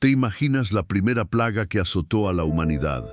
¿Te imaginas la primera plaga que azotó a la humanidad?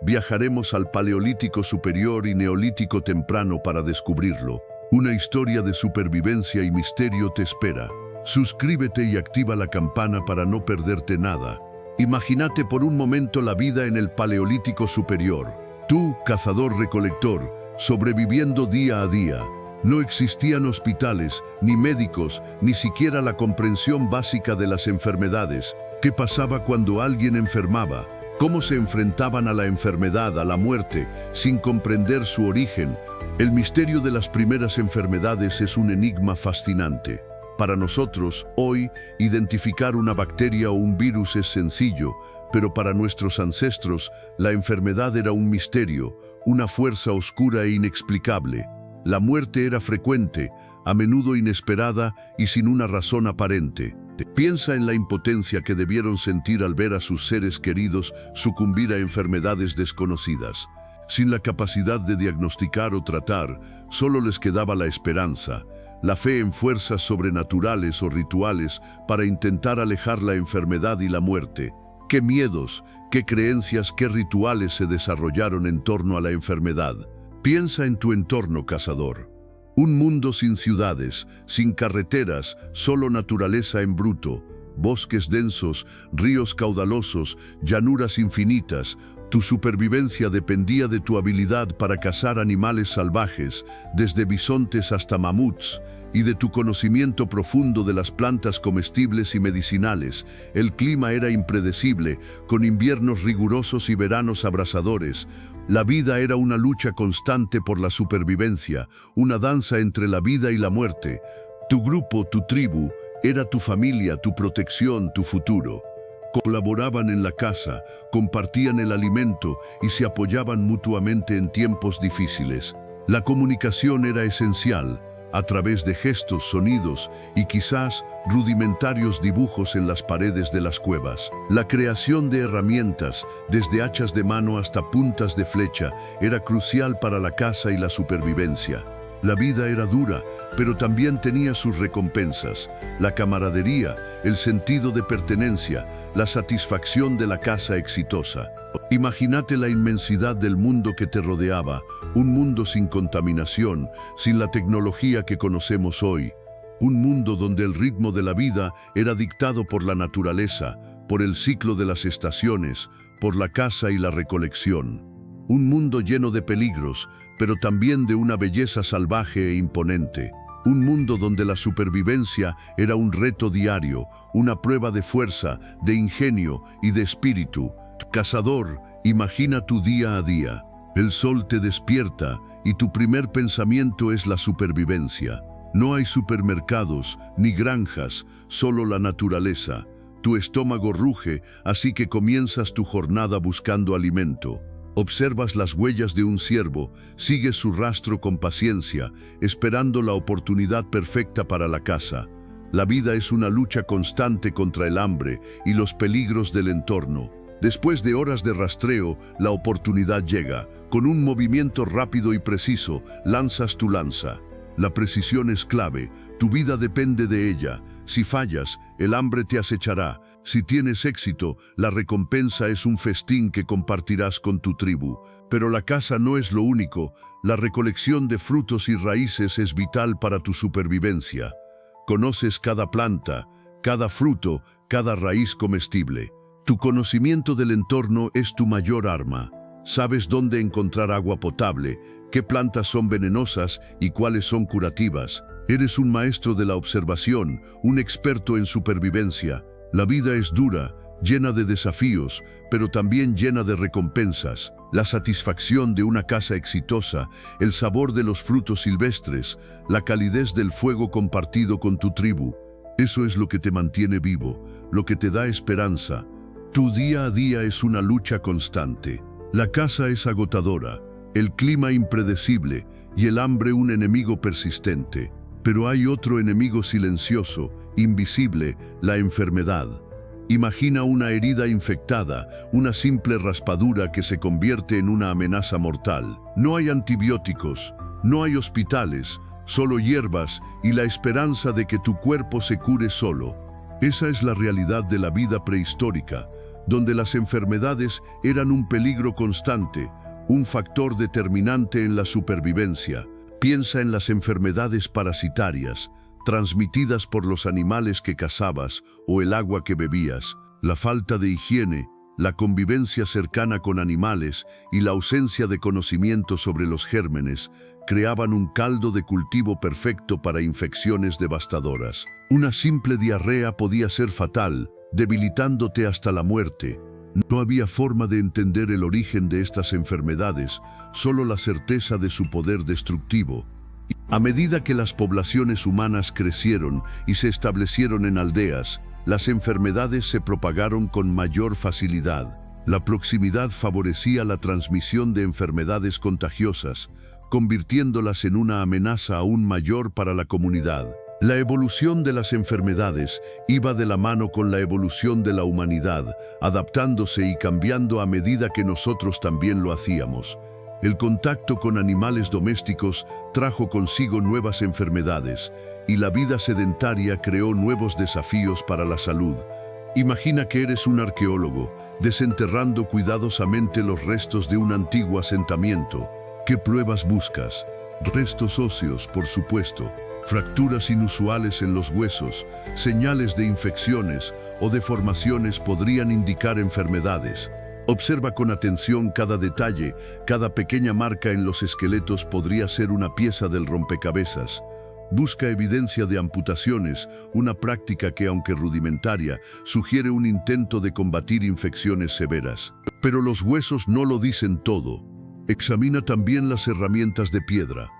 Viajaremos al Paleolítico Superior y Neolítico Temprano para descubrirlo. Una historia de supervivencia y misterio te espera. Suscríbete y activa la campana para no perderte nada. Imagínate por un momento la vida en el Paleolítico Superior. Tú, cazador-recolector, sobreviviendo día a día. No existían hospitales, ni médicos, ni siquiera la comprensión básica de las enfermedades. ¿Qué pasaba cuando alguien enfermaba? ¿Cómo se enfrentaban a la enfermedad, a la muerte, sin comprender su origen? El misterio de las primeras enfermedades es un enigma fascinante. Para nosotros, hoy, identificar una bacteria o un virus es sencillo, pero para nuestros ancestros, la enfermedad era un misterio, una fuerza oscura e inexplicable. La muerte era frecuente, a menudo inesperada y sin una razón aparente. Piensa en la impotencia que debieron sentir al ver a sus seres queridos sucumbir a enfermedades desconocidas. Sin la capacidad de diagnosticar o tratar, solo les quedaba la esperanza, la fe en fuerzas sobrenaturales o rituales para intentar alejar la enfermedad y la muerte. ¿Qué miedos, qué creencias, qué rituales se desarrollaron en torno a la enfermedad? Piensa en tu entorno, cazador. Un mundo sin ciudades, sin carreteras, solo naturaleza en bruto, bosques densos, ríos caudalosos, llanuras infinitas. Tu supervivencia dependía de tu habilidad para cazar animales salvajes, desde bisontes hasta mamuts, y de tu conocimiento profundo de las plantas comestibles y medicinales. El clima era impredecible, con inviernos rigurosos y veranos abrasadores. La vida era una lucha constante por la supervivencia, una danza entre la vida y la muerte. Tu grupo, tu tribu, era tu familia, tu protección, tu futuro. Colaboraban en la caza, compartían el alimento y se apoyaban mutuamente en tiempos difíciles. La comunicación era esencial, a través de gestos, sonidos y quizás rudimentarios dibujos en las paredes de las cuevas. La creación de herramientas, desde hachas de mano hasta puntas de flecha, era crucial para la caza y la supervivencia. La vida era dura, pero también tenía sus recompensas. La camaradería, el sentido de pertenencia, la satisfacción de la caza exitosa. Imagínate la inmensidad del mundo que te rodeaba, un mundo sin contaminación, sin la tecnología que conocemos hoy. Un mundo donde el ritmo de la vida era dictado por la naturaleza, por el ciclo de las estaciones, por la caza y la recolección. Un mundo lleno de peligros, pero también de una belleza salvaje e imponente. Un mundo donde la supervivencia era un reto diario, una prueba de fuerza, de ingenio y de espíritu. Cazador, imagina tu día a día. El sol te despierta y tu primer pensamiento es la supervivencia. No hay supermercados ni granjas, solo la naturaleza. Tu estómago ruge, así que comienzas tu jornada buscando alimento. Observas las huellas de un ciervo, sigues su rastro con paciencia, esperando la oportunidad perfecta para la caza. La vida es una lucha constante contra el hambre y los peligros del entorno. Después de horas de rastreo, la oportunidad llega. Con un movimiento rápido y preciso, lanzas tu lanza. La precisión es clave, tu vida depende de ella. Si fallas, el hambre te acechará. Si tienes éxito, la recompensa es un festín que compartirás con tu tribu. Pero la caza no es lo único. La recolección de frutos y raíces es vital para tu supervivencia. Conoces cada planta, cada fruto, cada raíz comestible. Tu conocimiento del entorno es tu mayor arma. Sabes dónde encontrar agua potable, qué plantas son venenosas y cuáles son curativas. Eres un maestro de la observación, un experto en supervivencia. La vida es dura, llena de desafíos, pero también llena de recompensas. La satisfacción de una caza exitosa, el sabor de los frutos silvestres, la calidez del fuego compartido con tu tribu. Eso es lo que te mantiene vivo, lo que te da esperanza. Tu día a día es una lucha constante. La caza es agotadora, el clima impredecible y el hambre un enemigo persistente. Pero hay otro enemigo silencioso, invisible, la enfermedad. Imagina una herida infectada, una simple raspadura que se convierte en una amenaza mortal. No hay antibióticos, no hay hospitales, solo hierbas y la esperanza de que tu cuerpo se cure solo. Esa es la realidad de la vida prehistórica, donde las enfermedades eran un peligro constante, un factor determinante en la supervivencia. Piensa en las enfermedades parasitarias, transmitidas por los animales que cazabas o el agua que bebías, la falta de higiene, la convivencia cercana con animales y la ausencia de conocimiento sobre los gérmenes creaban un caldo de cultivo perfecto para infecciones devastadoras. Una simple diarrea podía ser fatal, debilitándote hasta la muerte. No había forma de entender el origen de estas enfermedades, solo la certeza de su poder destructivo. A medida que las poblaciones humanas crecieron y se establecieron en aldeas, las enfermedades se propagaron con mayor facilidad. La proximidad favorecía la transmisión de enfermedades contagiosas, convirtiéndolas en una amenaza aún mayor para la comunidad. La evolución de las enfermedades iba de la mano con la evolución de la humanidad, adaptándose y cambiando a medida que nosotros también lo hacíamos. El contacto con animales domésticos trajo consigo nuevas enfermedades, y la vida sedentaria creó nuevos desafíos para la salud. Imagina que eres un arqueólogo, desenterrando cuidadosamente los restos de un antiguo asentamiento. ¿Qué pruebas buscas? Restos óseos, por supuesto. Fracturas inusuales en los huesos, señales de infecciones o deformaciones podrían indicar enfermedades. Observa con atención cada detalle, cada pequeña marca en los esqueletos podría ser una pieza del rompecabezas. Busca evidencia de amputaciones, una práctica que, aunque rudimentaria, sugiere un intento de combatir infecciones severas. Pero los huesos no lo dicen todo. Examina también las herramientas de piedra.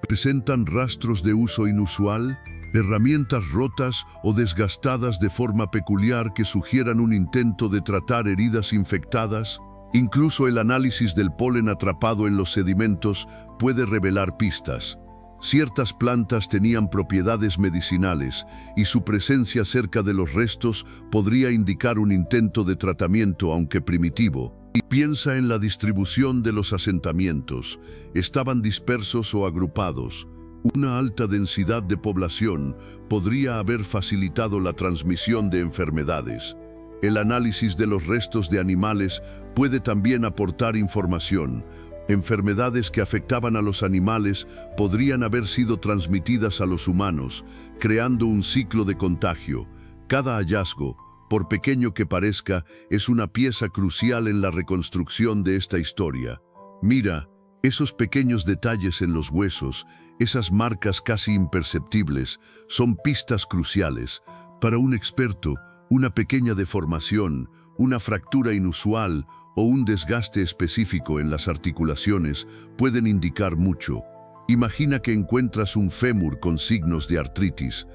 ¿Presentan rastros de uso inusual? ¿Herramientas rotas o desgastadas de forma peculiar que sugieran un intento de tratar heridas infectadas? Incluso el análisis del polen atrapado en los sedimentos puede revelar pistas. Ciertas plantas tenían propiedades medicinales y su presencia cerca de los restos podría indicar un intento de tratamiento, aunque primitivo. Piensa en la distribución de los asentamientos. ¿Estaban dispersos o agrupados? Una alta densidad de población podría haber facilitado la transmisión de enfermedades. El análisis de los restos de animales puede también aportar información. Enfermedades que afectaban a los animales podrían haber sido transmitidas a los humanos, creando un ciclo de contagio. Cada hallazgo, por pequeño que parezca, es una pieza crucial en la reconstrucción de esta historia. Mira, esos pequeños detalles en los huesos, esas marcas casi imperceptibles, son pistas cruciales. Para un experto, una pequeña deformación, una fractura inusual o un desgaste específico en las articulaciones pueden indicar mucho. Imagina que encuentras un fémur con signos de artritis.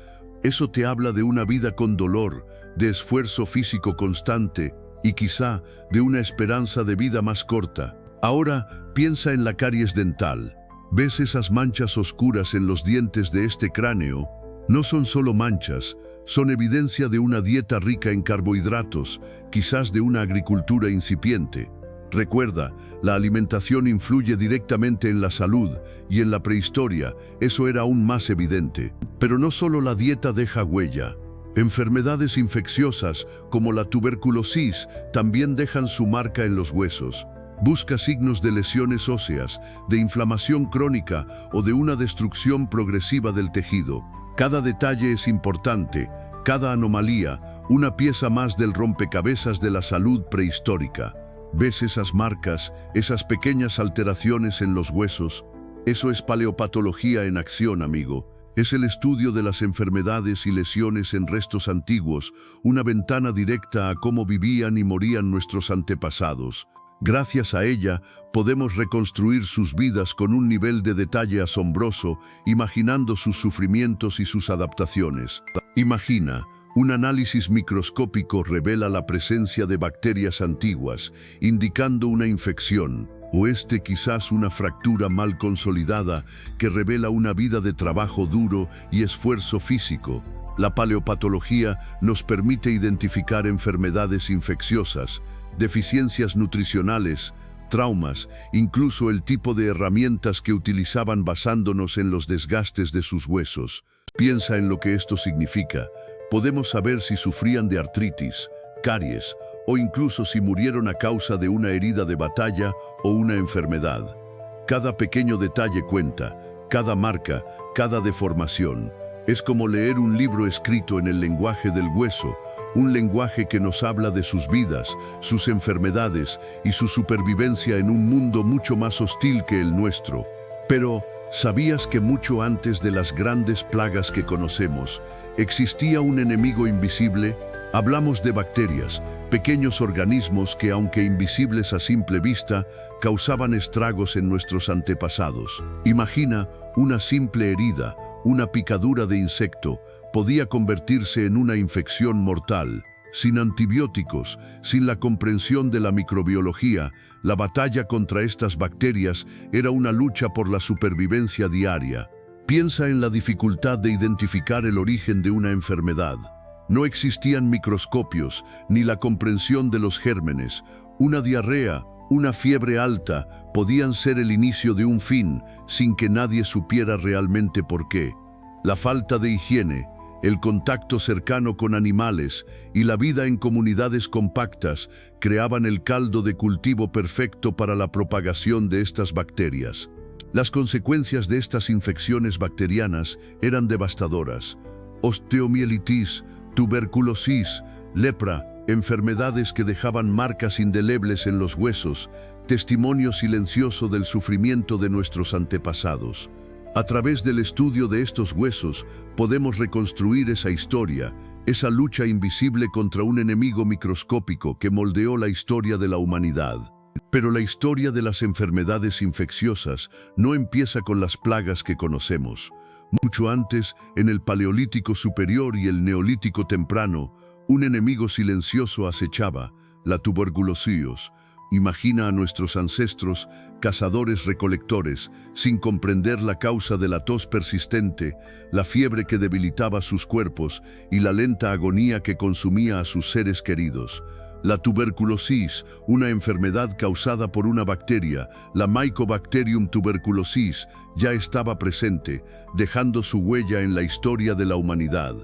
Eso te habla de una vida con dolor, de esfuerzo físico constante y quizá de una esperanza de vida más corta. Ahora piensa en la caries dental. ¿Ves esas manchas oscuras en los dientes de este cráneo? No son solo manchas, son evidencia de una dieta rica en carbohidratos, quizás de una agricultura incipiente. Recuerda, la alimentación influye directamente en la salud y en la prehistoria eso era aún más evidente. Pero no solo la dieta deja huella. Enfermedades infecciosas como la tuberculosis también dejan su marca en los huesos. Busca signos de lesiones óseas, de inflamación crónica o de una destrucción progresiva del tejido. Cada detalle es importante, cada anomalía, una pieza más del rompecabezas de la salud prehistórica. ¿Ves esas marcas, esas pequeñas alteraciones en los huesos? Eso es paleopatología en acción, amigo. Es el estudio de las enfermedades y lesiones en restos antiguos, una ventana directa a cómo vivían y morían nuestros antepasados. Gracias a ella, podemos reconstruir sus vidas con un nivel de detalle asombroso, imaginando sus sufrimientos y sus adaptaciones. Imagina, un análisis microscópico revela la presencia de bacterias antiguas, indicando una infección, o quizás una fractura mal consolidada que revela una vida de trabajo duro y esfuerzo físico. La paleopatología nos permite identificar enfermedades infecciosas, deficiencias nutricionales, traumas, incluso el tipo de herramientas que utilizaban basándonos en los desgastes de sus huesos. Piensa en lo que esto significa. Podemos saber si sufrían de artritis, caries o incluso si murieron a causa de una herida de batalla o una enfermedad. Cada pequeño detalle cuenta, cada marca, cada deformación. Es como leer un libro escrito en el lenguaje del hueso, un lenguaje que nos habla de sus vidas, sus enfermedades y su supervivencia en un mundo mucho más hostil que el nuestro. Pero, ¿sabías que mucho antes de las grandes plagas que conocemos, existía un enemigo invisible? Hablamos de bacterias, pequeños organismos que, aunque invisibles a simple vista, causaban estragos en nuestros antepasados. Imagina una simple herida, una picadura de insecto, podía convertirse en una infección mortal. Sin antibióticos, sin la comprensión de la microbiología, la batalla contra estas bacterias era una lucha por la supervivencia diaria. Piensa en la dificultad de identificar el origen de una enfermedad. No existían microscopios, ni la comprensión de los gérmenes. Una diarrea, una fiebre alta, podían ser el inicio de un fin, sin que nadie supiera realmente por qué. La falta de higiene, el contacto cercano con animales y la vida en comunidades compactas creaban el caldo de cultivo perfecto para la propagación de estas bacterias. Las consecuencias de estas infecciones bacterianas eran devastadoras. Osteomielitis, tuberculosis, lepra, enfermedades que dejaban marcas indelebles en los huesos, testimonio silencioso del sufrimiento de nuestros antepasados. A través del estudio de estos huesos podemos reconstruir esa historia, esa lucha invisible contra un enemigo microscópico que moldeó la historia de la humanidad. Pero la historia de las enfermedades infecciosas no empieza con las plagas que conocemos. Mucho antes, en el Paleolítico Superior y el Neolítico Temprano, un enemigo silencioso acechaba, la tuberculosis. Imagina a nuestros ancestros, cazadores-recolectores, sin comprender la causa de la tos persistente, la fiebre que debilitaba sus cuerpos y la lenta agonía que consumía a sus seres queridos. La tuberculosis, una enfermedad causada por una bacteria, la Mycobacterium tuberculosis, ya estaba presente, dejando su huella en la historia de la humanidad.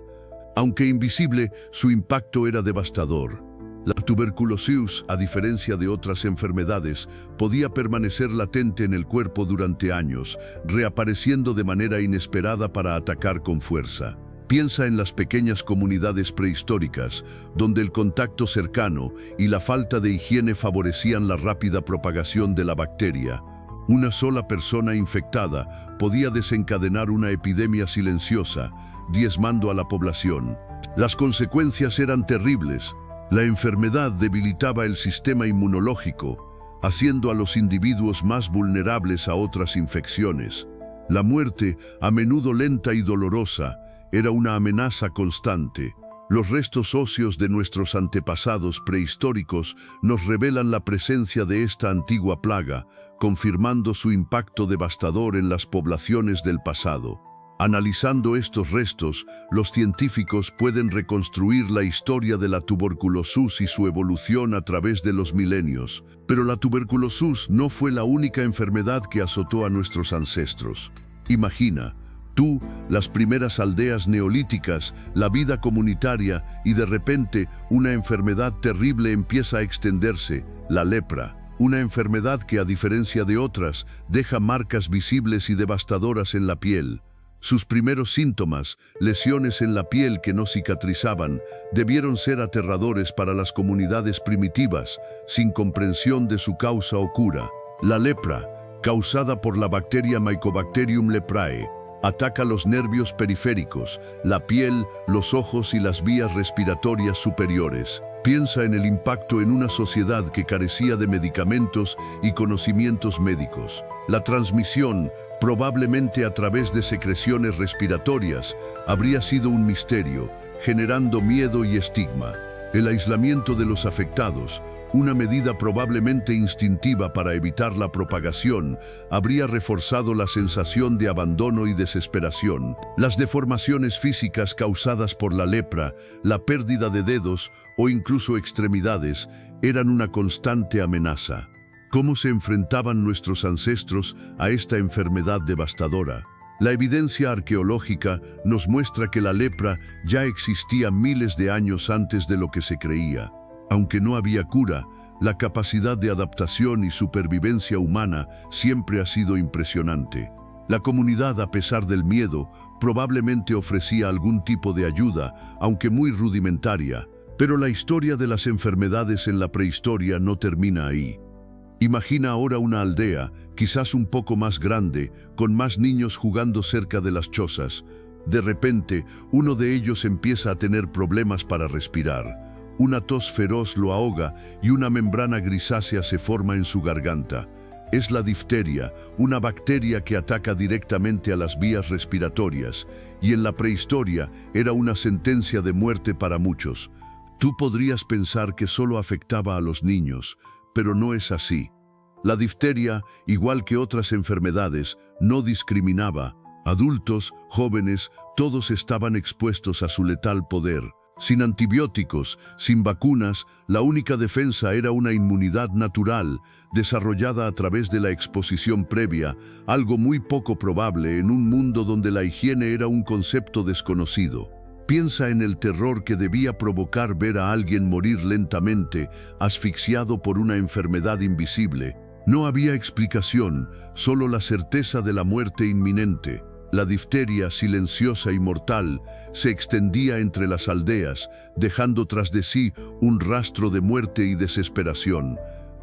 Aunque invisible, su impacto era devastador. La tuberculosis, a diferencia de otras enfermedades, podía permanecer latente en el cuerpo durante años, reapareciendo de manera inesperada para atacar con fuerza. Piensa en las pequeñas comunidades prehistóricas, donde el contacto cercano y la falta de higiene favorecían la rápida propagación de la bacteria. Una sola persona infectada podía desencadenar una epidemia silenciosa, diezmando a la población. Las consecuencias eran terribles. La enfermedad debilitaba el sistema inmunológico, haciendo a los individuos más vulnerables a otras infecciones. La muerte, a menudo lenta y dolorosa, era una amenaza constante. Los restos óseos de nuestros antepasados prehistóricos nos revelan la presencia de esta antigua plaga, confirmando su impacto devastador en las poblaciones del pasado. Analizando estos restos, los científicos pueden reconstruir la historia de la tuberculosis y su evolución a través de los milenios. Pero la tuberculosis no fue la única enfermedad que azotó a nuestros ancestros. Imagina, tú, las primeras aldeas neolíticas, la vida comunitaria y de repente una enfermedad terrible empieza a extenderse, la lepra. Una enfermedad que, a diferencia de otras, deja marcas visibles y devastadoras en la piel. Sus primeros síntomas, lesiones en la piel que no cicatrizaban, debieron ser aterradores para las comunidades primitivas, sin comprensión de su causa o cura. La lepra, causada por la bacteria Mycobacterium leprae, ataca los nervios periféricos, la piel, los ojos y las vías respiratorias superiores. Piensa en el impacto en una sociedad que carecía de medicamentos y conocimientos médicos. La transmisión, probablemente a través de secreciones respiratorias, habría sido un misterio, generando miedo y estigma. El aislamiento de los afectados, una medida probablemente instintiva para evitar la propagación, habría reforzado la sensación de abandono y desesperación. Las deformaciones físicas causadas por la lepra, la pérdida de dedos o incluso extremidades, eran una constante amenaza. ¿Cómo se enfrentaban nuestros ancestros a esta enfermedad devastadora? La evidencia arqueológica nos muestra que la lepra ya existía miles de años antes de lo que se creía. Aunque no había cura, la capacidad de adaptación y supervivencia humana siempre ha sido impresionante. La comunidad, a pesar del miedo, probablemente ofrecía algún tipo de ayuda, aunque muy rudimentaria. Pero la historia de las enfermedades en la prehistoria no termina ahí. Imagina ahora una aldea, quizás un poco más grande, con más niños jugando cerca de las chozas. De repente, uno de ellos empieza a tener problemas para respirar. Una tos feroz lo ahoga y una membrana grisácea se forma en su garganta. Es la difteria, una bacteria que ataca directamente a las vías respiratorias, y en la prehistoria era una sentencia de muerte para muchos. Tú podrías pensar que solo afectaba a los niños, pero no es así. La difteria, igual que otras enfermedades, no discriminaba. Adultos, jóvenes, todos estaban expuestos a su letal poder. Sin antibióticos, sin vacunas, la única defensa era una inmunidad natural, desarrollada a través de la exposición previa, algo muy poco probable en un mundo donde la higiene era un concepto desconocido. Piensa en el terror que debía provocar ver a alguien morir lentamente, asfixiado por una enfermedad invisible. No había explicación, solo la certeza de la muerte inminente. La difteria, silenciosa y mortal, se extendía entre las aldeas, dejando tras de sí un rastro de muerte y desesperación.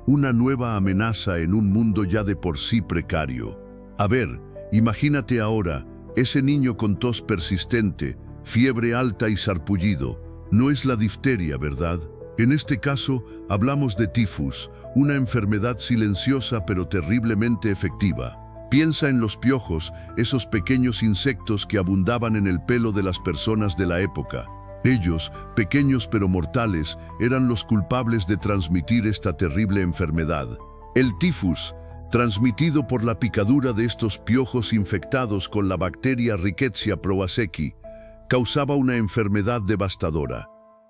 Una nueva amenaza en un mundo ya de por sí precario. A ver, imagínate ahora, ese niño con tos persistente, fiebre alta y sarpullido. No es la difteria, ¿verdad? En este caso, hablamos de tifus, una enfermedad silenciosa pero terriblemente efectiva. Piensa en los piojos, esos pequeños insectos que abundaban en el pelo de las personas de la época. Ellos, pequeños pero mortales, eran los culpables de transmitir esta terrible enfermedad. El tifus, transmitido por la picadura de estos piojos infectados con la bacteria Rickettsia prowazekii, causaba una enfermedad devastadora.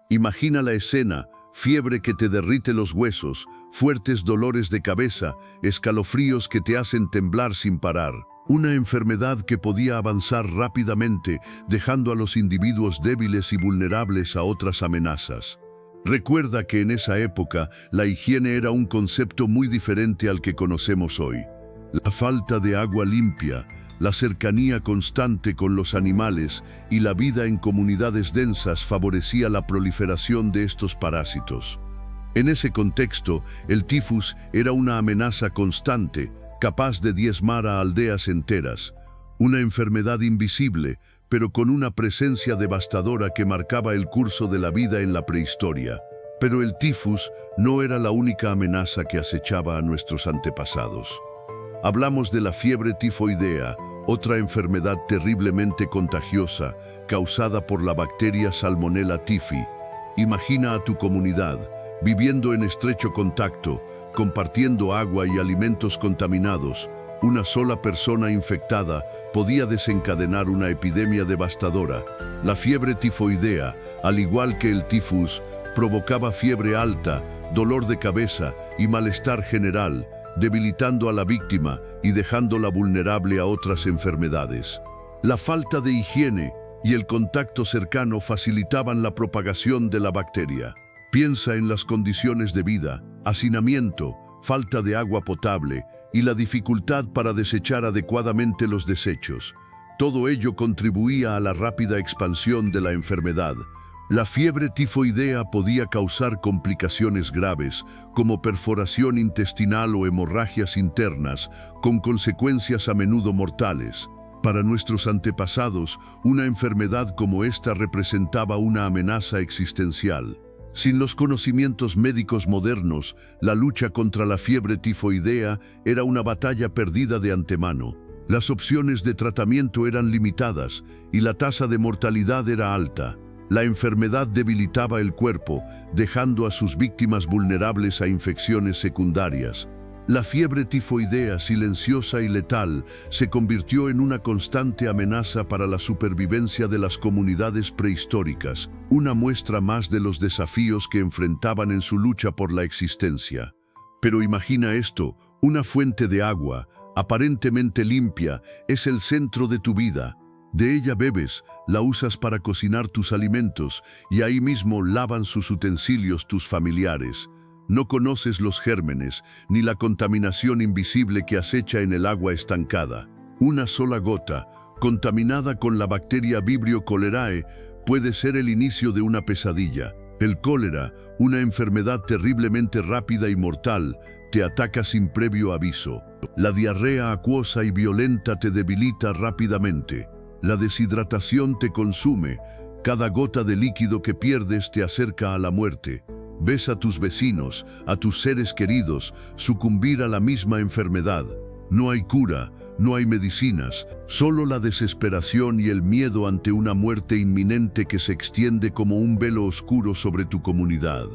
Imagina la escena: fiebre que te derrite los huesos, fuertes dolores de cabeza, escalofríos que te hacen temblar sin parar. Una enfermedad que podía avanzar rápidamente, dejando a los individuos débiles y vulnerables a otras amenazas. Recuerda que en esa época la higiene era un concepto muy diferente al que conocemos hoy. La falta de agua limpia, la cercanía constante con los animales y la vida en comunidades densas favorecía la proliferación de estos parásitos. En ese contexto, el tifus era una amenaza constante, capaz de diezmar a aldeas enteras. Una enfermedad invisible, pero con una presencia devastadora que marcaba el curso de la vida en la prehistoria. Pero el tifus no era la única amenaza que acechaba a nuestros antepasados. Hablamos de la fiebre tifoidea, otra enfermedad terriblemente contagiosa, causada por la bacteria Salmonella typhi. Imagina a tu comunidad, viviendo en estrecho contacto, compartiendo agua y alimentos contaminados. Una sola persona infectada podía desencadenar una epidemia devastadora. La fiebre tifoidea, al igual que el tifus, provocaba fiebre alta, dolor de cabeza y malestar general, debilitando a la víctima y dejándola vulnerable a otras enfermedades. La falta de higiene y el contacto cercano facilitaban la propagación de la bacteria. Piensa en las condiciones de vida, hacinamiento, falta de agua potable y la dificultad para desechar adecuadamente los desechos. Todo ello contribuía a la rápida expansión de la enfermedad. La fiebre tifoidea podía causar complicaciones graves, como perforación intestinal o hemorragias internas, con consecuencias a menudo mortales. Para nuestros antepasados, una enfermedad como esta representaba una amenaza existencial. Sin los conocimientos médicos modernos, la lucha contra la fiebre tifoidea era una batalla perdida de antemano. Las opciones de tratamiento eran limitadas y la tasa de mortalidad era alta. La enfermedad debilitaba el cuerpo, dejando a sus víctimas vulnerables a infecciones secundarias. La fiebre tifoidea, silenciosa y letal, se convirtió en una constante amenaza para la supervivencia de las comunidades prehistóricas, una muestra más de los desafíos que enfrentaban en su lucha por la existencia. Pero imagina esto: una fuente de agua, aparentemente limpia, es el centro de tu vida. De ella bebes, la usas para cocinar tus alimentos y ahí mismo lavan sus utensilios tus familiares. No conoces los gérmenes ni la contaminación invisible que acecha en el agua estancada. Una sola gota, contaminada con la bacteria Vibrio cholerae, puede ser el inicio de una pesadilla. El cólera, una enfermedad terriblemente rápida y mortal, te ataca sin previo aviso. La diarrea acuosa y violenta te debilita rápidamente. La deshidratación te consume. Cada gota de líquido que pierdes te acerca a la muerte. Ves a tus vecinos, a tus seres queridos, sucumbir a la misma enfermedad. No hay cura, no hay medicinas, solo la desesperación y el miedo ante una muerte inminente que se extiende como un velo oscuro sobre tu comunidad.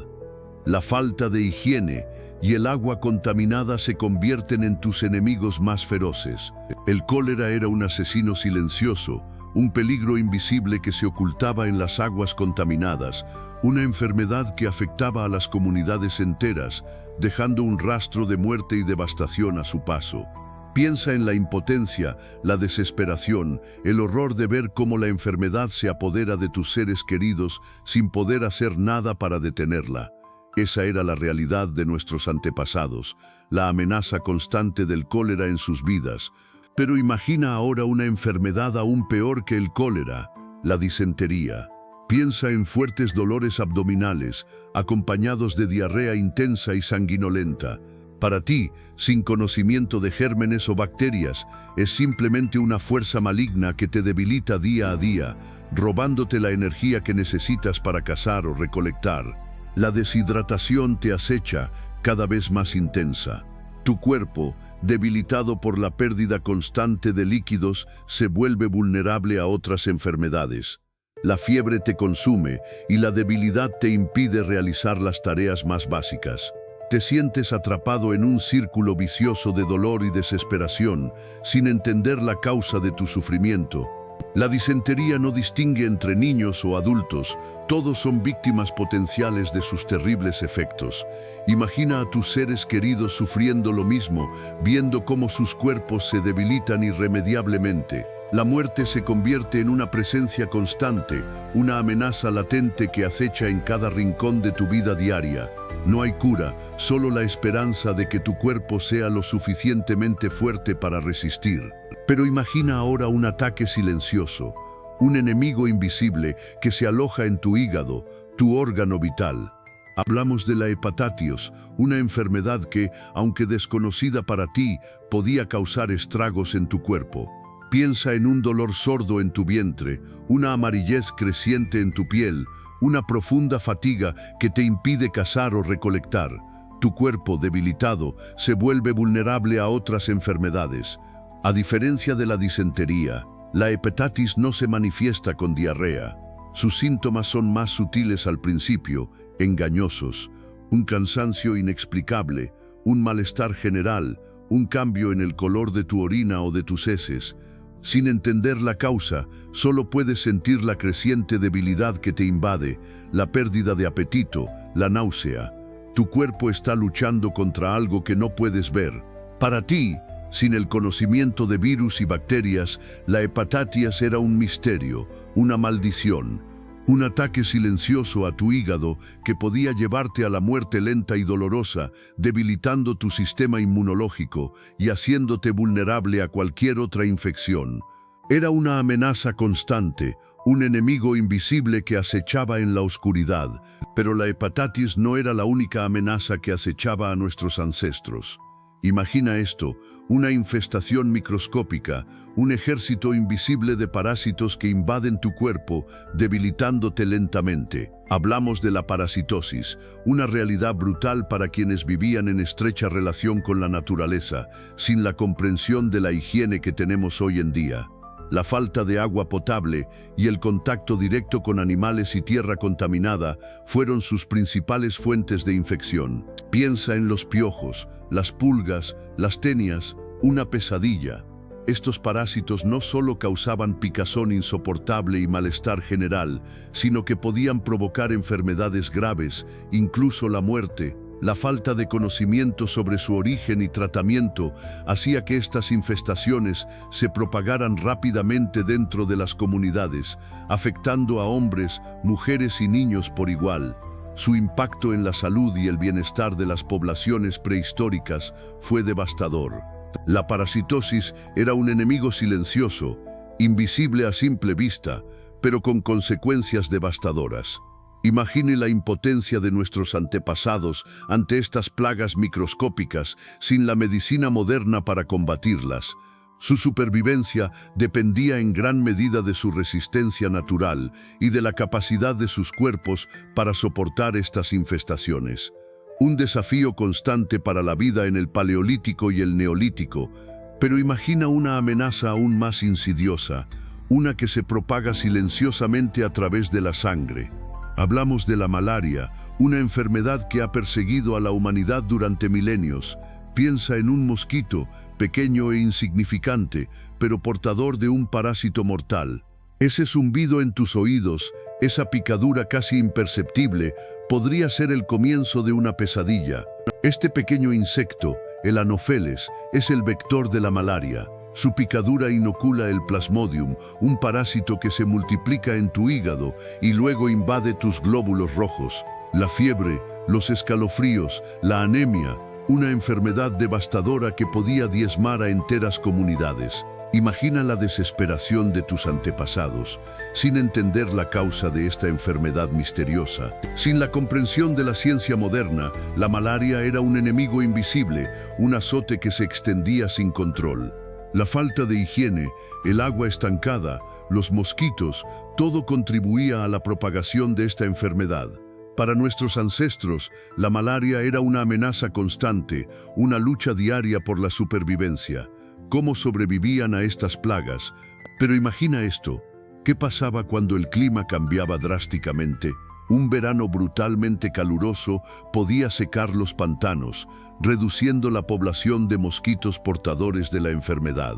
La falta de higiene y el agua contaminada se convierten en tus enemigos más feroces. El cólera era un asesino silencioso, un peligro invisible que se ocultaba en las aguas contaminadas, una enfermedad que afectaba a las comunidades enteras, dejando un rastro de muerte y devastación a su paso. Piensa en la impotencia, la desesperación, el horror de ver cómo la enfermedad se apodera de tus seres queridos sin poder hacer nada para detenerla. Esa era la realidad de nuestros antepasados, la amenaza constante del cólera en sus vidas. Pero imagina ahora una enfermedad aún peor que el cólera, la disentería. Piensa en fuertes dolores abdominales, acompañados de diarrea intensa y sanguinolenta. Para ti, sin conocimiento de gérmenes o bacterias, es simplemente una fuerza maligna que te debilita día a día, robándote la energía que necesitas para cazar o recolectar. La deshidratación te acecha, cada vez más intensa. Tu cuerpo, debilitado por la pérdida constante de líquidos, se vuelve vulnerable a otras enfermedades. La fiebre te consume y la debilidad te impide realizar las tareas más básicas. Te sientes atrapado en un círculo vicioso de dolor y desesperación, sin entender la causa de tu sufrimiento. La disentería no distingue entre niños o adultos, todos son víctimas potenciales de sus terribles efectos. Imagina a tus seres queridos sufriendo lo mismo, viendo cómo sus cuerpos se debilitan irremediablemente. La muerte se convierte en una presencia constante, una amenaza latente que acecha en cada rincón de tu vida diaria. No hay cura, solo la esperanza de que tu cuerpo sea lo suficientemente fuerte para resistir. Pero imagina ahora un ataque silencioso, un enemigo invisible que se aloja en tu hígado, tu órgano vital. Hablamos de la hepatitis, una enfermedad que, aunque desconocida para ti, podía causar estragos en tu cuerpo. Piensa en un dolor sordo en tu vientre, una amarillez creciente en tu piel, una profunda fatiga que te impide cazar o recolectar. Tu cuerpo, debilitado, se vuelve vulnerable a otras enfermedades. A diferencia de la disentería, la hepatitis no se manifiesta con diarrea. Sus síntomas son más sutiles al principio, engañosos. Un cansancio inexplicable, un malestar general, un cambio en el color de tu orina o de tus heces. Sin entender la causa, solo puedes sentir la creciente debilidad que te invade, la pérdida de apetito, la náusea. Tu cuerpo está luchando contra algo que no puedes ver. Para ti, sin el conocimiento de virus y bacterias, la hepatitis era un misterio, una maldición, un ataque silencioso a tu hígado que podía llevarte a la muerte lenta y dolorosa, debilitando tu sistema inmunológico y haciéndote vulnerable a cualquier otra infección. Era una amenaza constante, un enemigo invisible que acechaba en la oscuridad, pero la hepatitis no era la única amenaza que acechaba a nuestros ancestros. Imagina esto, una infestación microscópica, un ejército invisible de parásitos que invaden tu cuerpo, debilitándote lentamente. Hablamos de la parasitosis, una realidad brutal para quienes vivían en estrecha relación con la naturaleza, sin la comprensión de la higiene que tenemos hoy en día. La falta de agua potable y el contacto directo con animales y tierra contaminada fueron sus principales fuentes de infección. Piensa en los piojos, las pulgas, las tenias, una pesadilla. Estos parásitos no solo causaban picazón insoportable y malestar general, sino que podían provocar enfermedades graves, incluso la muerte. La falta de conocimiento sobre su origen y tratamiento hacía que estas infestaciones se propagaran rápidamente dentro de las comunidades, afectando a hombres, mujeres y niños por igual. Su impacto en la salud y el bienestar de las poblaciones prehistóricas fue devastador. La parasitosis era un enemigo silencioso, invisible a simple vista, pero con consecuencias devastadoras. Imagine la impotencia de nuestros antepasados ante estas plagas microscópicas sin la medicina moderna para combatirlas. Su supervivencia dependía en gran medida de su resistencia natural y de la capacidad de sus cuerpos para soportar estas infestaciones. Un desafío constante para la vida en el Paleolítico y el Neolítico, pero imagina una amenaza aún más insidiosa, una que se propaga silenciosamente a través de la sangre. Hablamos de la malaria, una enfermedad que ha perseguido a la humanidad durante milenios. Piensa en un mosquito, pequeño e insignificante, pero portador de un parásito mortal. Ese zumbido en tus oídos, esa picadura casi imperceptible, podría ser el comienzo de una pesadilla. Este pequeño insecto, el Anopheles, es el vector de la malaria. Su picadura inocula el Plasmodium, un parásito que se multiplica en tu hígado y luego invade tus glóbulos rojos. La fiebre, los escalofríos, la anemia, una enfermedad devastadora que podía diezmar a enteras comunidades. Imagina la desesperación de tus antepasados, sin entender la causa de esta enfermedad misteriosa. Sin la comprensión de la ciencia moderna, la malaria era un enemigo invisible, un azote que se extendía sin control. La falta de higiene, el agua estancada, los mosquitos, todo contribuía a la propagación de esta enfermedad. Para nuestros ancestros, la malaria era una amenaza constante, una lucha diaria por la supervivencia. ¿Cómo sobrevivían a estas plagas? Pero imagina esto, ¿qué pasaba cuando el clima cambiaba drásticamente? Un verano brutalmente caluroso podía secar los pantanos, reduciendo la población de mosquitos portadores de la enfermedad.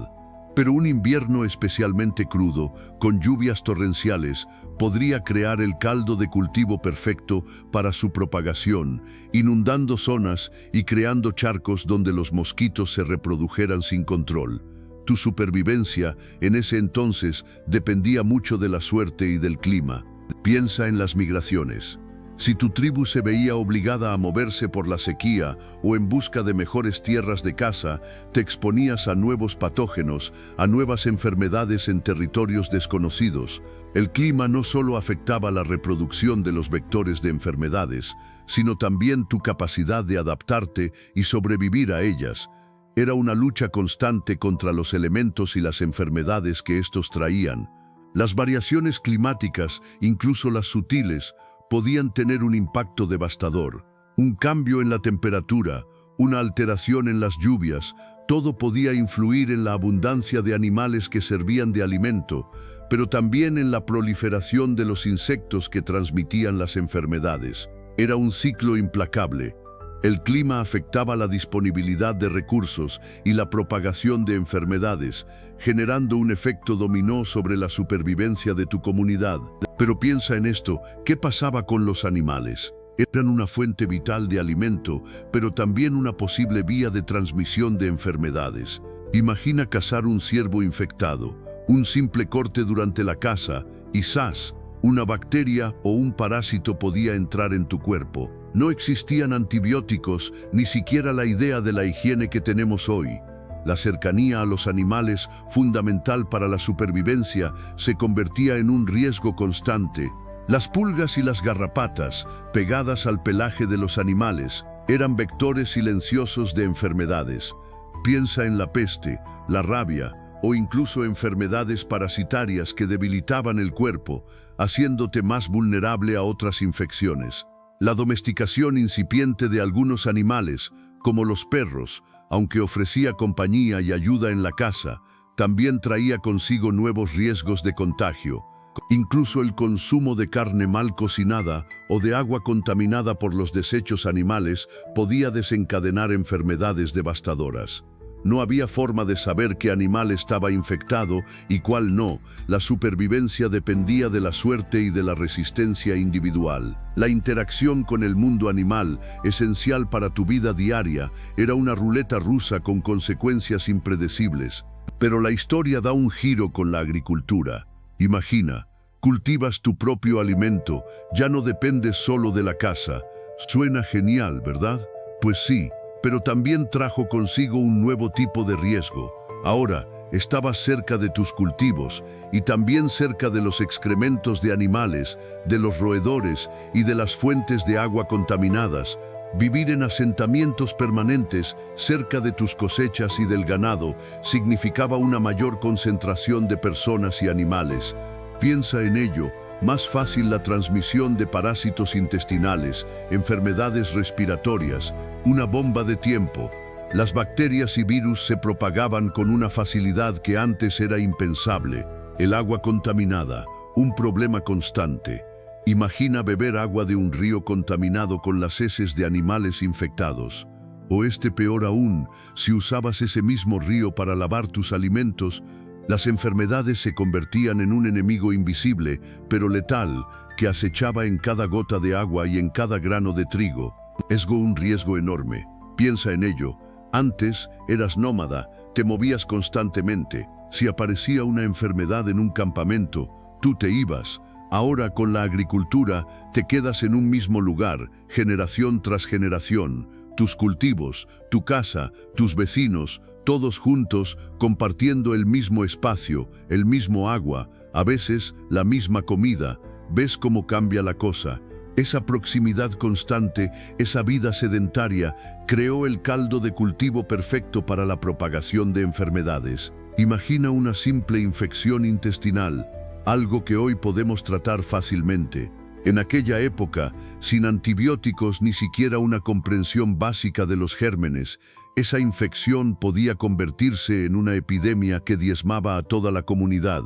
Pero un invierno especialmente crudo, con lluvias torrenciales, podría crear el caldo de cultivo perfecto para su propagación, inundando zonas y creando charcos donde los mosquitos se reprodujeran sin control. Tu supervivencia en ese entonces dependía mucho de la suerte y del clima. Piensa en las migraciones. Si tu tribu se veía obligada a moverse por la sequía o en busca de mejores tierras de caza, te exponías a nuevos patógenos, a nuevas enfermedades en territorios desconocidos. El clima no solo afectaba la reproducción de los vectores de enfermedades, sino también tu capacidad de adaptarte y sobrevivir a ellas. Era una lucha constante contra los elementos y las enfermedades que estos traían. Las variaciones climáticas, incluso las sutiles, podían tener un impacto devastador. Un cambio en la temperatura, una alteración en las lluvias, todo podía influir en la abundancia de animales que servían de alimento, pero también en la proliferación de los insectos que transmitían las enfermedades. Era un ciclo implacable. El clima afectaba la disponibilidad de recursos y la propagación de enfermedades, generando un efecto dominó sobre la supervivencia de tu comunidad. Pero piensa en esto, ¿qué pasaba con los animales? Eran una fuente vital de alimento, pero también una posible vía de transmisión de enfermedades. Imagina cazar un ciervo infectado, un simple corte durante la caza, y ¡zas!, una bacteria o un parásito podía entrar en tu cuerpo. No existían antibióticos, ni siquiera la idea de la higiene que tenemos hoy. La cercanía a los animales, fundamental para la supervivencia, se convertía en un riesgo constante. Las pulgas y las garrapatas, pegadas al pelaje de los animales, eran vectores silenciosos de enfermedades. Piensa en la peste, la rabia o incluso enfermedades parasitarias que debilitaban el cuerpo, haciéndote más vulnerable a otras infecciones. La domesticación incipiente de algunos animales, como los perros, aunque ofrecía compañía y ayuda en la caza, también traía consigo nuevos riesgos de contagio. Incluso el consumo de carne mal cocinada o de agua contaminada por los desechos animales podía desencadenar enfermedades devastadoras. No había forma de saber qué animal estaba infectado y cuál no. La supervivencia dependía de la suerte y de la resistencia individual. La interacción con el mundo animal, esencial para tu vida diaria, era una ruleta rusa con consecuencias impredecibles. Pero la historia da un giro con la agricultura. Imagina, cultivas tu propio alimento, ya no dependes solo de la caza. Suena genial, ¿verdad? Pues sí. Pero también trajo consigo un nuevo tipo de riesgo. Ahora, estabas cerca de tus cultivos y también cerca de los excrementos de animales, de los roedores y de las fuentes de agua contaminadas. Vivir en asentamientos permanentes cerca de tus cosechas y del ganado significaba una mayor concentración de personas y animales. Piensa en ello. Más fácil la transmisión de parásitos intestinales, enfermedades respiratorias, una bomba de tiempo. Las bacterias y virus se propagaban con una facilidad que antes era impensable. El agua contaminada, un problema constante. Imagina beber agua de un río contaminado con las heces de animales infectados. O peor aún, si usabas ese mismo río para lavar tus alimentos, las enfermedades se convertían en un enemigo invisible, pero letal, que acechaba en cada gota de agua y en cada grano de trigo. Es un riesgo enorme. Piensa en ello. Antes eras nómada, te movías constantemente. Si aparecía una enfermedad en un campamento, tú te ibas. Ahora con la agricultura te quedas en un mismo lugar, generación tras generación. Tus cultivos, tu casa, tus vecinos, todos juntos, compartiendo el mismo espacio, el mismo agua, a veces la misma comida. ¿Ves cómo cambia la cosa? Esa proximidad constante, esa vida sedentaria, creó el caldo de cultivo perfecto para la propagación de enfermedades. Imagina una simple infección intestinal, algo que hoy podemos tratar fácilmente. En aquella época, sin antibióticos ni siquiera una comprensión básica de los gérmenes, esa infección podía convertirse en una epidemia que diezmaba a toda la comunidad.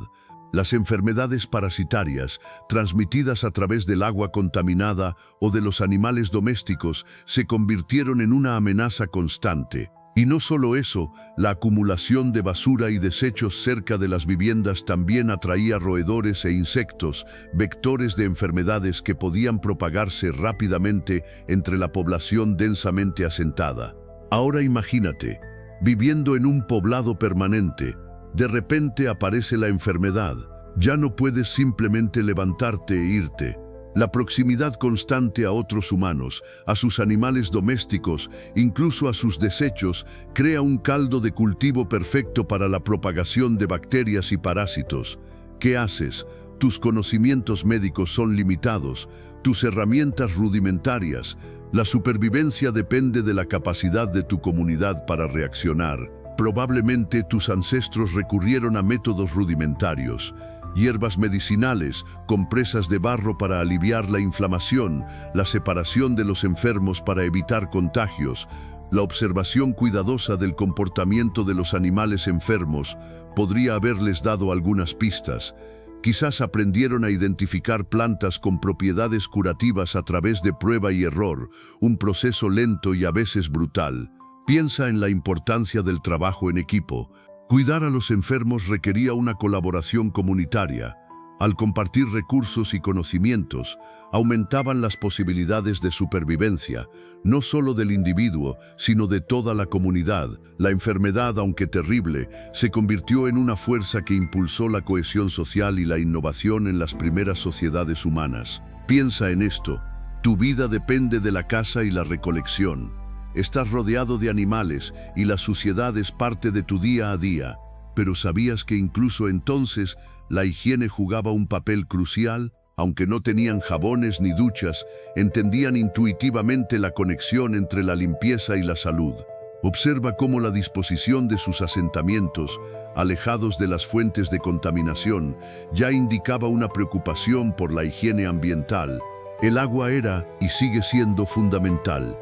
Las enfermedades parasitarias, transmitidas a través del agua contaminada o de los animales domésticos, se convirtieron en una amenaza constante. Y no solo eso, la acumulación de basura y desechos cerca de las viviendas también atraía roedores e insectos, vectores de enfermedades que podían propagarse rápidamente entre la población densamente asentada. Ahora imagínate, viviendo en un poblado permanente, de repente aparece la enfermedad. Ya no puedes simplemente levantarte e irte. La proximidad constante a otros humanos, a sus animales domésticos, incluso a sus desechos, crea un caldo de cultivo perfecto para la propagación de bacterias y parásitos. ¿Qué haces? Tus conocimientos médicos son limitados, tus herramientas rudimentarias. La supervivencia depende de la capacidad de tu comunidad para reaccionar. Probablemente tus ancestros recurrieron a métodos rudimentarios, hierbas medicinales, compresas de barro para aliviar la inflamación, la separación de los enfermos para evitar contagios, la observación cuidadosa del comportamiento de los animales enfermos podría haberles dado algunas pistas. Quizás aprendieron a identificar plantas con propiedades curativas a través de prueba y error, un proceso lento y a veces brutal. Piensa en la importancia del trabajo en equipo. Cuidar a los enfermos requería una colaboración comunitaria. Al compartir recursos y conocimientos, aumentaban las posibilidades de supervivencia, no solo del individuo, sino de toda la comunidad. La enfermedad, aunque terrible, se convirtió en una fuerza que impulsó la cohesión social y la innovación en las primeras sociedades humanas. Piensa en esto. Tu vida depende de la caza y la recolección. Estás rodeado de animales y la suciedad es parte de tu día a día. Pero ¿sabías que incluso entonces la higiene jugaba un papel crucial? Aunque no tenían jabones ni duchas, entendían intuitivamente la conexión entre la limpieza y la salud. Observa cómo la disposición de sus asentamientos, alejados de las fuentes de contaminación, ya indicaba una preocupación por la higiene ambiental. El agua era y sigue siendo fundamental.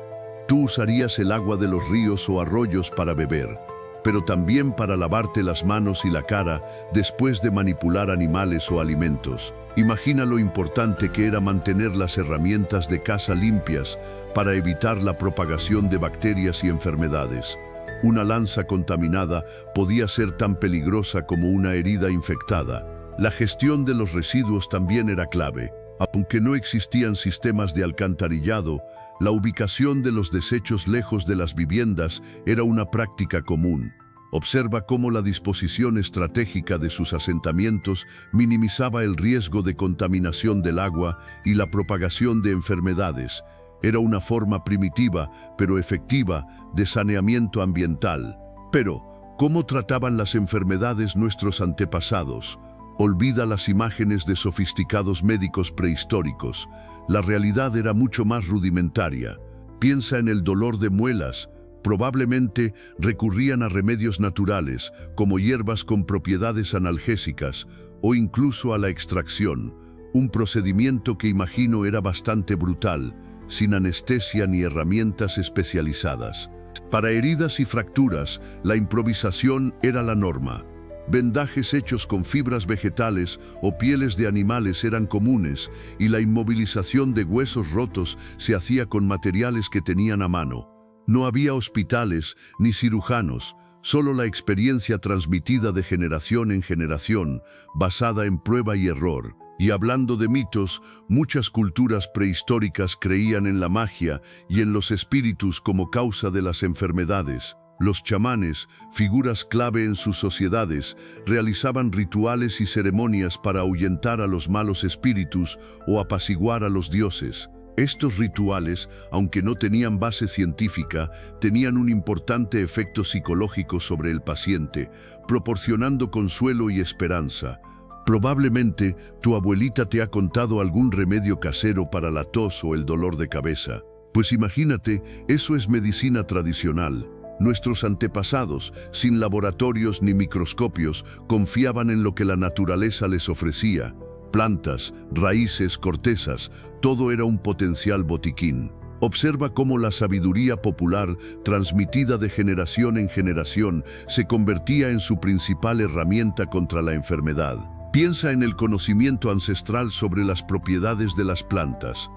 Tú usarías el agua de los ríos o arroyos para beber, pero también para lavarte las manos y la cara después de manipular animales o alimentos. Imagina lo importante que era mantener las herramientas de caza limpias para evitar la propagación de bacterias y enfermedades. Una lanza contaminada podía ser tan peligrosa como una herida infectada. La gestión de los residuos también era clave. Aunque no existían sistemas de alcantarillado, la ubicación de los desechos lejos de las viviendas era una práctica común. Observa cómo la disposición estratégica de sus asentamientos minimizaba el riesgo de contaminación del agua y la propagación de enfermedades. Era una forma primitiva, pero efectiva, de saneamiento ambiental. Pero, ¿cómo trataban las enfermedades nuestros antepasados? Olvida las imágenes de sofisticados médicos prehistóricos. La realidad era mucho más rudimentaria. Piensa en el dolor de muelas. Probablemente recurrían a remedios naturales, como hierbas con propiedades analgésicas, o incluso a la extracción, un procedimiento que imagino era bastante brutal, sin anestesia ni herramientas especializadas. Para heridas y fracturas, la improvisación era la norma. Vendajes hechos con fibras vegetales o pieles de animales eran comunes, y la inmovilización de huesos rotos se hacía con materiales que tenían a mano. No había hospitales ni cirujanos, solo la experiencia transmitida de generación en generación, basada en prueba y error. Y hablando de mitos, muchas culturas prehistóricas creían en la magia y en los espíritus como causa de las enfermedades. Los chamanes, figuras clave en sus sociedades, realizaban rituales y ceremonias para ahuyentar a los malos espíritus o apaciguar a los dioses. Estos rituales, aunque no tenían base científica, tenían un importante efecto psicológico sobre el paciente, proporcionando consuelo y esperanza. Probablemente tu abuelita te ha contado algún remedio casero para la tos o el dolor de cabeza. Pues imagínate, eso es medicina tradicional. Nuestros antepasados, sin laboratorios ni microscopios, confiaban en lo que la naturaleza les ofrecía. Plantas, raíces, cortezas, todo era un potencial botiquín. Observa cómo la sabiduría popular, transmitida de generación en generación, se convertía en su principal herramienta contra la enfermedad. Piensa en el conocimiento ancestral sobre las propiedades de las plantas.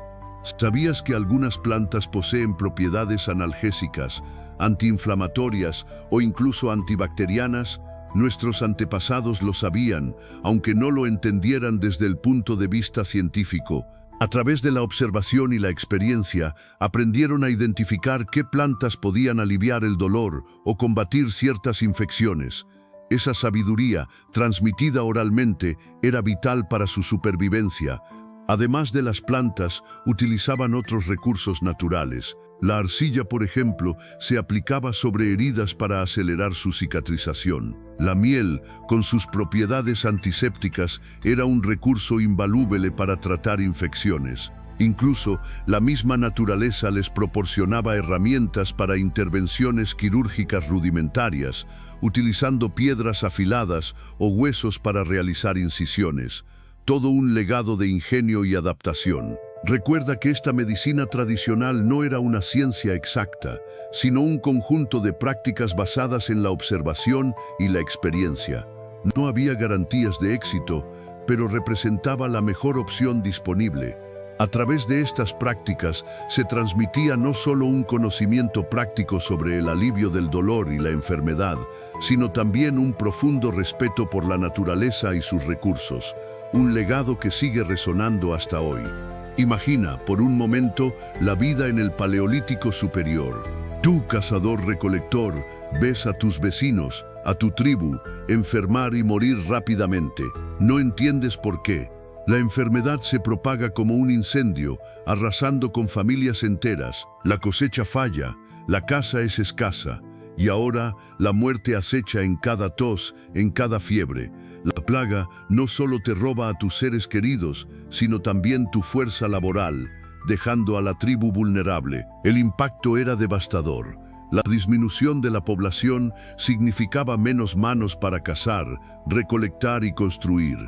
¿Sabías que algunas plantas poseen propiedades analgésicas, antiinflamatorias o incluso antibacterianas? Nuestros antepasados lo sabían, aunque no lo entendieran desde el punto de vista científico. A través de la observación y la experiencia, aprendieron a identificar qué plantas podían aliviar el dolor o combatir ciertas infecciones. Esa sabiduría, transmitida oralmente, era vital para su supervivencia. Además de las plantas, utilizaban otros recursos naturales. La arcilla, por ejemplo, se aplicaba sobre heridas para acelerar su cicatrización. La miel, con sus propiedades antisépticas, era un recurso invaluable para tratar infecciones. Incluso, la misma naturaleza les proporcionaba herramientas para intervenciones quirúrgicas rudimentarias, utilizando piedras afiladas o huesos para realizar incisiones. Todo un legado de ingenio y adaptación. Recuerda que esta medicina tradicional no era una ciencia exacta, sino un conjunto de prácticas basadas en la observación y la experiencia. No había garantías de éxito, pero representaba la mejor opción disponible. A través de estas prácticas se transmitía no solo un conocimiento práctico sobre el alivio del dolor y la enfermedad, sino también un profundo respeto por la naturaleza y sus recursos, un legado que sigue resonando hasta hoy. Imagina, por un momento, la vida en el Paleolítico Superior. Tú, cazador-recolector, ves a tus vecinos, a tu tribu, enfermar y morir rápidamente. No entiendes por qué. La enfermedad se propaga como un incendio, arrasando con familias enteras. La cosecha falla, la caza es escasa, y ahora la muerte acecha en cada tos, en cada fiebre. La plaga no solo te roba a tus seres queridos, sino también tu fuerza laboral, dejando a la tribu vulnerable. El impacto era devastador. La disminución de la población significaba menos manos para cazar, recolectar y construir.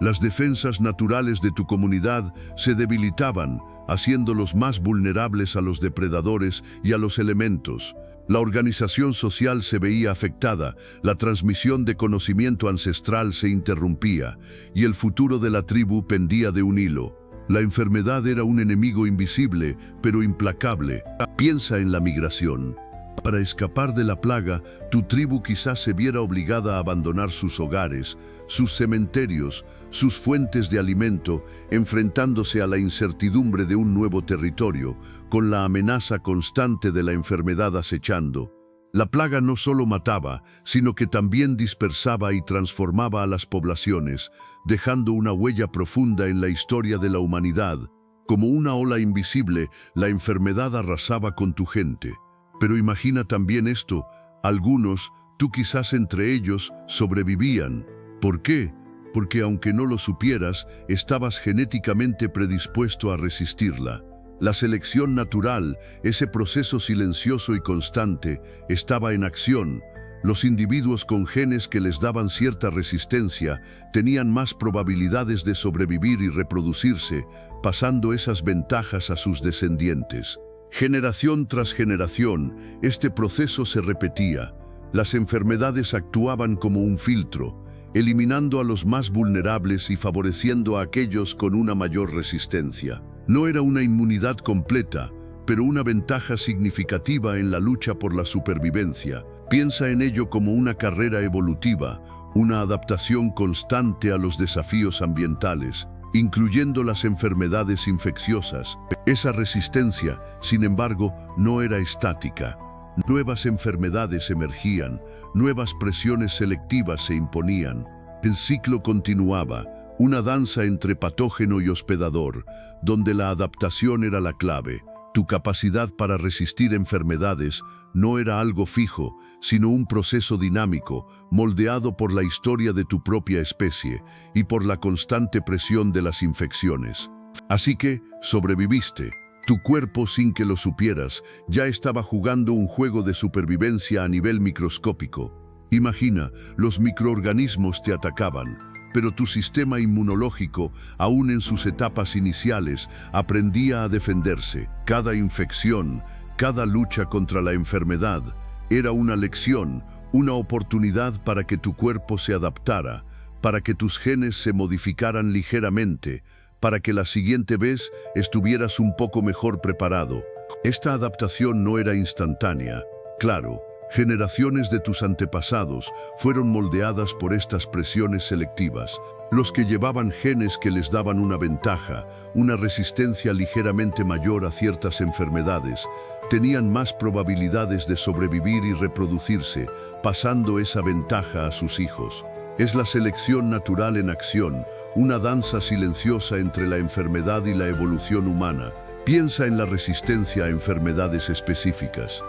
Las defensas naturales de tu comunidad se debilitaban, haciéndolos más vulnerables a los depredadores y a los elementos. La organización social se veía afectada, la transmisión de conocimiento ancestral se interrumpía, y el futuro de la tribu pendía de un hilo. La enfermedad era un enemigo invisible, pero implacable. Piensa en la migración. Para escapar de la plaga, tu tribu quizás se viera obligada a abandonar sus hogares, sus cementerios, sus fuentes de alimento, enfrentándose a la incertidumbre de un nuevo territorio, con la amenaza constante de la enfermedad acechando. La plaga no solo mataba, sino que también dispersaba y transformaba a las poblaciones, dejando una huella profunda en la historia de la humanidad. Como una ola invisible, la enfermedad arrasaba con tu gente. Pero imagina también esto, algunos, tú quizás entre ellos, sobrevivían. ¿Por qué? Porque aunque no lo supieras, estabas genéticamente predispuesto a resistirla. La selección natural, ese proceso silencioso y constante, estaba en acción. Los individuos con genes que les daban cierta resistencia tenían más probabilidades de sobrevivir y reproducirse, pasando esas ventajas a sus descendientes. Generación tras generación, este proceso se repetía. Las enfermedades actuaban como un filtro, eliminando a los más vulnerables y favoreciendo a aquellos con una mayor resistencia. No era una inmunidad completa, pero una ventaja significativa en la lucha por la supervivencia. Piensa en ello como una carrera evolutiva, una adaptación constante a los desafíos ambientales, incluyendo las enfermedades infecciosas. Esa resistencia, sin embargo, no era estática. Nuevas enfermedades emergían, nuevas presiones selectivas se imponían. El ciclo continuaba, una danza entre patógeno y hospedador, donde la adaptación era la clave. Tu capacidad para resistir enfermedades no era algo fijo, sino un proceso dinámico, moldeado por la historia de tu propia especie y por la constante presión de las infecciones. Así que, sobreviviste. Tu cuerpo, sin que lo supieras, ya estaba jugando un juego de supervivencia a nivel microscópico. Imagina, los microorganismos te atacaban, pero tu sistema inmunológico, aún en sus etapas iniciales, aprendía a defenderse. Cada infección, cada lucha contra la enfermedad, era una lección, una oportunidad para que tu cuerpo se adaptara, para que tus genes se modificaran ligeramente, para que la siguiente vez estuvieras un poco mejor preparado. Esta adaptación no era instantánea, claro. Generaciones de tus antepasados fueron moldeadas por estas presiones selectivas. Los que llevaban genes que les daban una ventaja, una resistencia ligeramente mayor a ciertas enfermedades, tenían más probabilidades de sobrevivir y reproducirse, pasando esa ventaja a sus hijos. Es la selección natural en acción, una danza silenciosa entre la enfermedad y la evolución humana. Piensa en la resistencia a enfermedades específicas.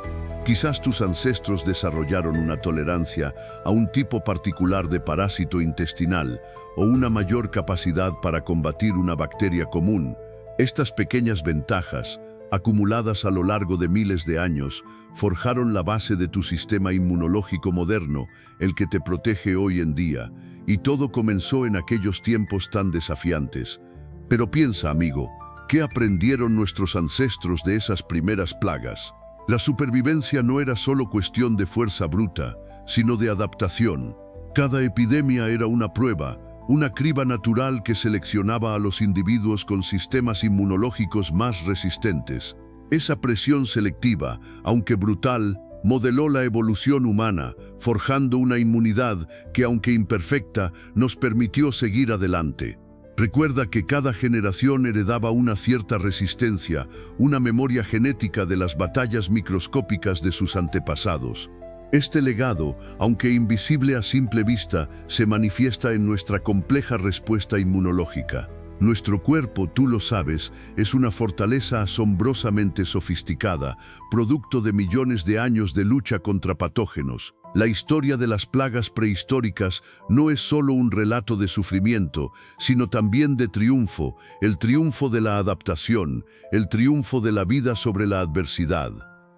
Quizás tus ancestros desarrollaron una tolerancia a un tipo particular de parásito intestinal o una mayor capacidad para combatir una bacteria común. Estas pequeñas ventajas, acumuladas a lo largo de miles de años, forjaron la base de tu sistema inmunológico moderno, el que te protege hoy en día, y todo comenzó en aquellos tiempos tan desafiantes. Pero piensa, amigo, ¿qué aprendieron nuestros ancestros de esas primeras plagas? La supervivencia no era solo cuestión de fuerza bruta, sino de adaptación. Cada epidemia era una prueba, una criba natural que seleccionaba a los individuos con sistemas inmunológicos más resistentes. Esa presión selectiva, aunque brutal, modeló la evolución humana, forjando una inmunidad que, aunque imperfecta, nos permitió seguir adelante. Recuerda que cada generación heredaba una cierta resistencia, una memoria genética de las batallas microscópicas de sus antepasados. Este legado, aunque invisible a simple vista, se manifiesta en nuestra compleja respuesta inmunológica. Nuestro cuerpo, tú lo sabes, es una fortaleza asombrosamente sofisticada, producto de millones de años de lucha contra patógenos. La historia de las plagas prehistóricas no es solo un relato de sufrimiento, sino también de triunfo, el triunfo de la adaptación, el triunfo de la vida sobre la adversidad.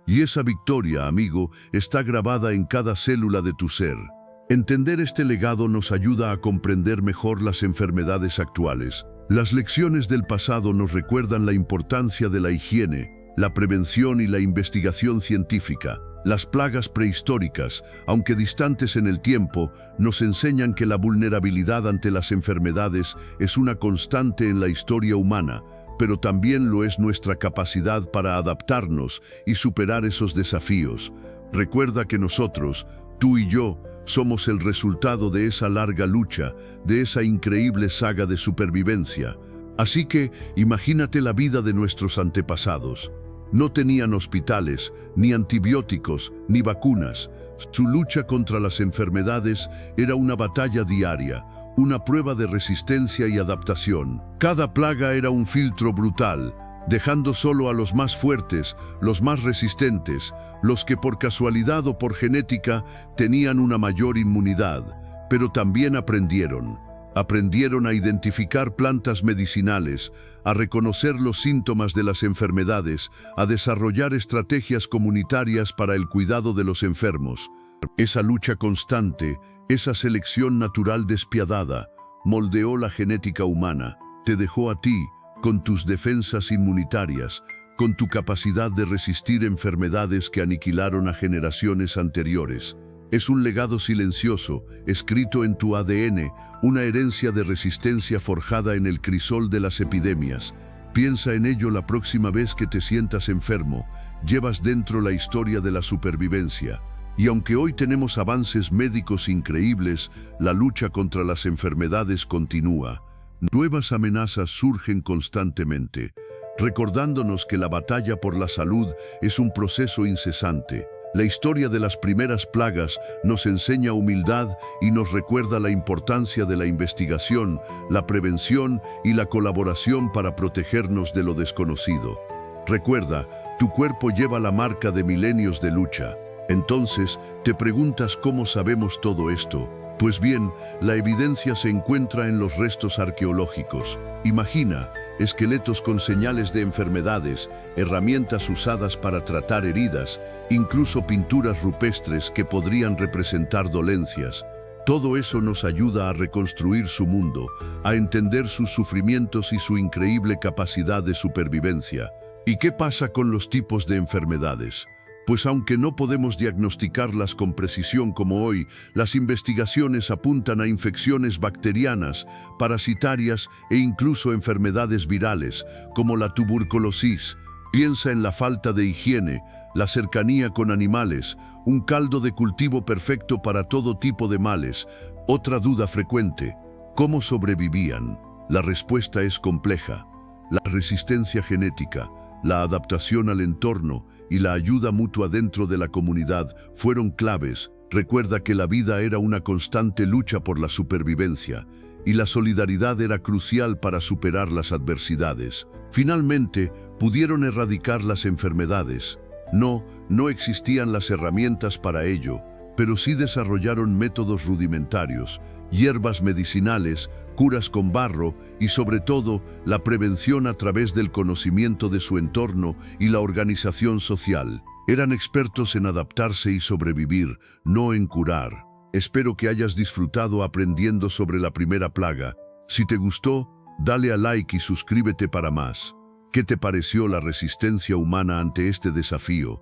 Y esa victoria, amigo, está grabada en cada célula de tu ser. Entender este legado nos ayuda a comprender mejor las enfermedades actuales. Las lecciones del pasado nos recuerdan la importancia de la higiene, la prevención y la investigación científica. Las plagas prehistóricas, aunque distantes en el tiempo, nos enseñan que la vulnerabilidad ante las enfermedades es una constante en la historia humana, pero también lo es nuestra capacidad para adaptarnos y superar esos desafíos. Recuerda que nosotros, tú y yo, somos el resultado de esa larga lucha, de esa increíble saga de supervivencia. Así que imagínate la vida de nuestros antepasados. No tenían hospitales, ni antibióticos, ni vacunas. Su lucha contra las enfermedades era una batalla diaria, una prueba de resistencia y adaptación. Cada plaga era un filtro brutal, dejando solo a los más fuertes, los más resistentes, los que por casualidad o por genética tenían una mayor inmunidad. Pero también aprendieron a identificar plantas medicinales, a reconocer los síntomas de las enfermedades, a desarrollar estrategias comunitarias para el cuidado de los enfermos. Esa lucha constante, esa selección natural despiadada, moldeó la genética humana, te dejó a ti, con tus defensas inmunitarias, con tu capacidad de resistir enfermedades que aniquilaron a generaciones anteriores. Es un legado silencioso, escrito en tu ADN, una herencia de resistencia forjada en el crisol de las epidemias. Piensa en ello la próxima vez que te sientas enfermo. Llevas dentro la historia de la supervivencia. Y aunque hoy tenemos avances médicos increíbles, la lucha contra las enfermedades continúa. Nuevas amenazas surgen constantemente, recordándonos que la batalla por la salud es un proceso incesante. La historia de las primeras plagas nos enseña humildad y nos recuerda la importancia de la investigación, la prevención y la colaboración para protegernos de lo desconocido. Recuerda, tu cuerpo lleva la marca de milenios de lucha. Entonces, te preguntas cómo sabemos todo esto. Pues bien, la evidencia se encuentra en los restos arqueológicos. Imagina, esqueletos con señales de enfermedades, herramientas usadas para tratar heridas, incluso pinturas rupestres que podrían representar dolencias. Todo eso nos ayuda a reconstruir su mundo, a entender sus sufrimientos y su increíble capacidad de supervivencia. ¿Y qué pasa con los tipos de enfermedades? Pues aunque no podemos diagnosticarlas con precisión como hoy, las investigaciones apuntan a infecciones bacterianas, parasitarias e incluso enfermedades virales, como la tuberculosis. Piensa en la falta de higiene, la cercanía con animales, un caldo de cultivo perfecto para todo tipo de males. Otra duda frecuente: ¿cómo sobrevivían? La respuesta es compleja. La resistencia genética, la adaptación al entorno y la ayuda mutua dentro de la comunidad fueron claves. Recuerda que la vida era una constante lucha por la supervivencia y la solidaridad era crucial para superar las adversidades. Finalmente, pudieron erradicar las enfermedades. No existían las herramientas para ello, pero sí desarrollaron métodos rudimentarios, hierbas medicinales, curas con barro y sobre todo la prevención a través del conocimiento de su entorno y la organización social. Eran expertos en adaptarse y sobrevivir, no en curar. Espero que hayas disfrutado aprendiendo sobre la primera plaga. Si te gustó, dale a like y suscríbete para más. ¿Qué te pareció la resistencia humana ante este desafío?